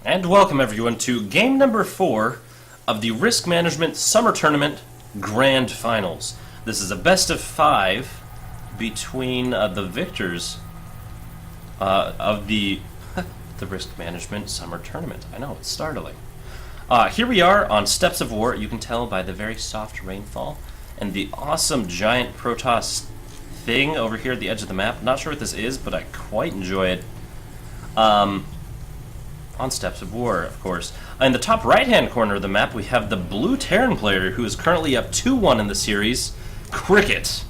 And welcome everyone to game number 4 of the Risk Management Summer Tournament Grand Finals. This is a best of 5 between the victors of the Risk Management Summer Tournament. I know, it's startling. Here we are on Steps of War. You can tell by the very soft rainfall and the awesome giant Protoss thing over here at the edge of the map. Not sure what this is, but I quite enjoy it. On Steps of War, of course. In the top right-hand corner of the map, we have the blue Terran player who is currently up 2-1 in the series, Cricket.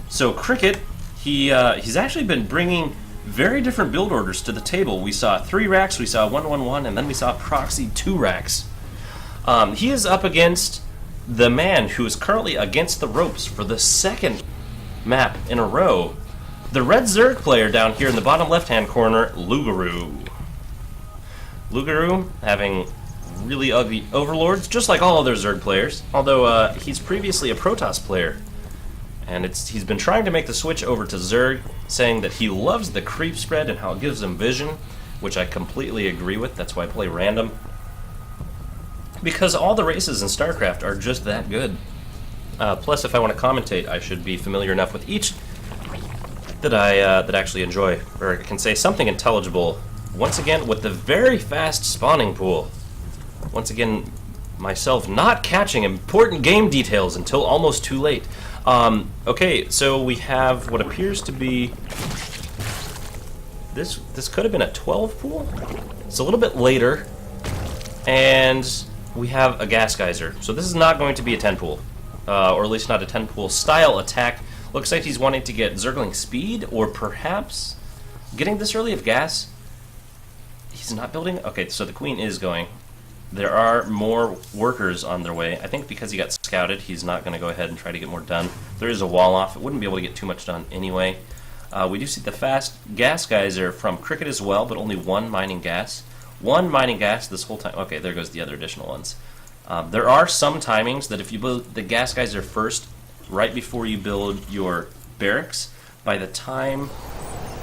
So Cricket, he's actually been bringing very different build orders to the table. We saw 3 racks, we saw 1-1-1, and then we saw proxy 2 racks. He is up against the man who is currently against the ropes for the second map in a row. The red Zerg player down here in the bottom left-hand corner, Lougarou. Lougarou having really ugly overlords, just like all other Zerg players, although he's previously a Protoss player. And he's been trying to make the switch over to Zerg, saying that he loves the creep spread and how it gives him vision, which I completely agree with. That's why I play random. Because all the races in Starcraft are just that good. Plus, if I want to commentate, I should be familiar enough with each that I actually enjoy, or can say something intelligible. Once again, with the very fast spawning pool. Once again, myself not catching important game details until almost too late. Okay, so we have what appears to be... This could have been a 12 pool? It's a little bit later. And we have a gas geyser. So this is not going to be a 10 pool. Or at least not a 10 pool style attack. Looks like he's wanting to get Zergling speed, or perhaps getting this early of gas. He's not building? Okay, so the Queen is going. There are more workers on their way. I think because he got scouted, he's not going to go ahead and try to get more done. There is a wall off. It wouldn't be able to get too much done anyway. We do see the fast gas geyser from Cricket as well, but only 1 mining gas. 1 mining gas this whole time. Okay, there goes the other additional ones. There are some timings that if you build the gas geyser first, right before you build your barracks, by the time...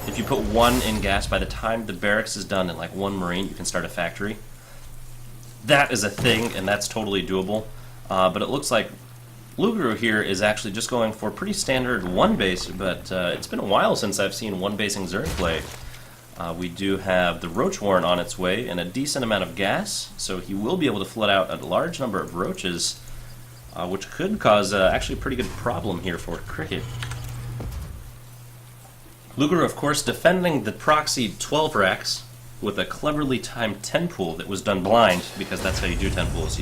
If you put 1 in gas, by the time the barracks is done in like 1 Marine, you can start a factory. That is a thing, and that's totally doable. But it looks like Lougarou here is actually just going for pretty standard 1 base, but it's been a while since I've seen 1 basing Zerg play. We do have the Roach Warren on its way and a decent amount of gas, so he will be able to flood out a large number of roaches, which could cause actually a pretty good problem here for Cricket. Lougarou, of course, defending the proxy 12 racks with a cleverly timed 10 pool that was done blind, because that's how you do 10 pools.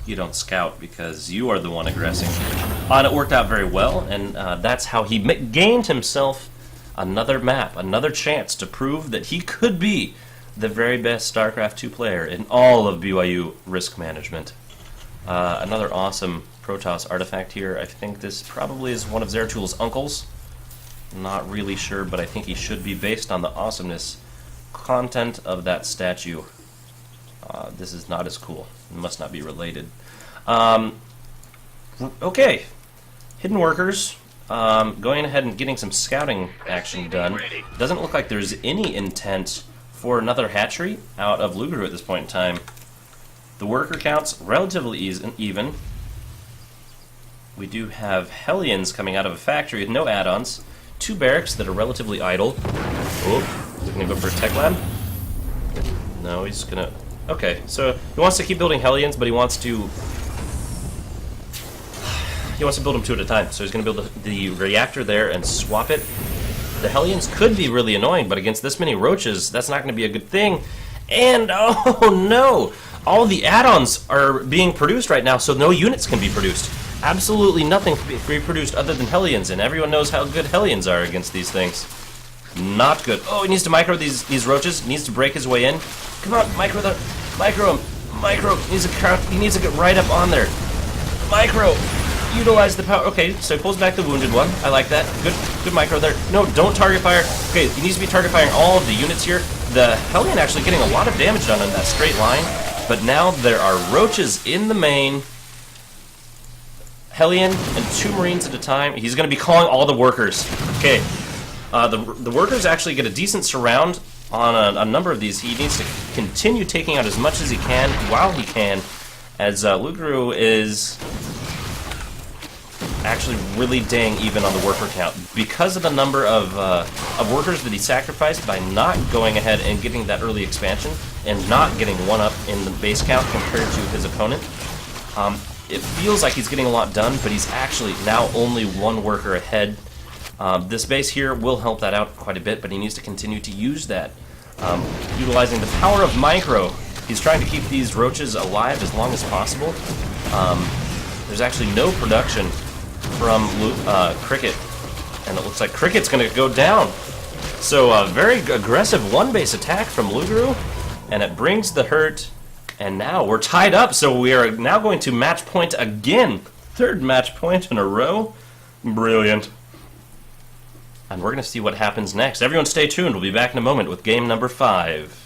You don't scout because you are the one aggressing. And it worked out very well, and that's how he gained himself another map, another chance to prove that he could be the very best StarCraft 2 player in all of BYU risk management. Another awesome Protoss artifact here. I think this probably is one of Zeratul uncles. Not really sure, but I think he should be based on the awesomeness content of that statue. This is not as cool. It must not be related. Okay. Hidden workers. Going ahead and getting some scouting action done. Doesn't look like there's any intent for another hatchery out of Lougarou at this point in time. The worker count's relatively even. We do have Hellions coming out of a factory with no add-ons. 2 barracks that are relatively idle. Oh, is he going to go for a tech lab? No, he's going to... Okay, so he wants to keep building Hellions, but he wants to build them 2 at a time. So he's going to build the reactor there and swap it. The Hellions could be really annoying, but against this many roaches, that's not going to be a good thing. And, oh no! All the add-ons are being produced right now, so no units can be produced. Absolutely nothing can be produced other than Hellions, and everyone knows how good Hellions are against these things. Not good. Oh, he needs to micro these roaches. He needs to break his way in. Come on, micro him. Micro. He needs to get right up on there. Micro. Utilize the power. Okay, so he pulls back the wounded one. I like that. Good micro there. No, don't target fire. Okay, he needs to be target firing all of the units here. The Hellion actually getting a lot of damage done in that straight line, but now there are roaches in the main. Hellion and 2 Marines at a time. He's going to be calling all the workers. Okay. The workers actually get a decent surround on a number of these. He needs to continue taking out as much as he can while he can, as Lougarou is actually really dang even on the worker count. Because of the number of workers that he sacrificed by not going ahead and getting that early expansion and not getting one up in the base count compared to his opponent, it feels like he's getting a lot done, but he's actually now only one worker ahead. This base here will help that out quite a bit, but he needs to continue to use that. Utilizing the power of micro, he's trying to keep these roaches alive as long as possible. There's actually no production from Cricket, and it looks like Cricket's going to go down. So a very aggressive one-base attack from Lougarou, and it brings the hurt, and now we're tied up, so we are now going to match point again. Third match point in a row. Brilliant. And we're going to see what happens next. Everyone stay tuned. We'll be back in a moment with game number 5.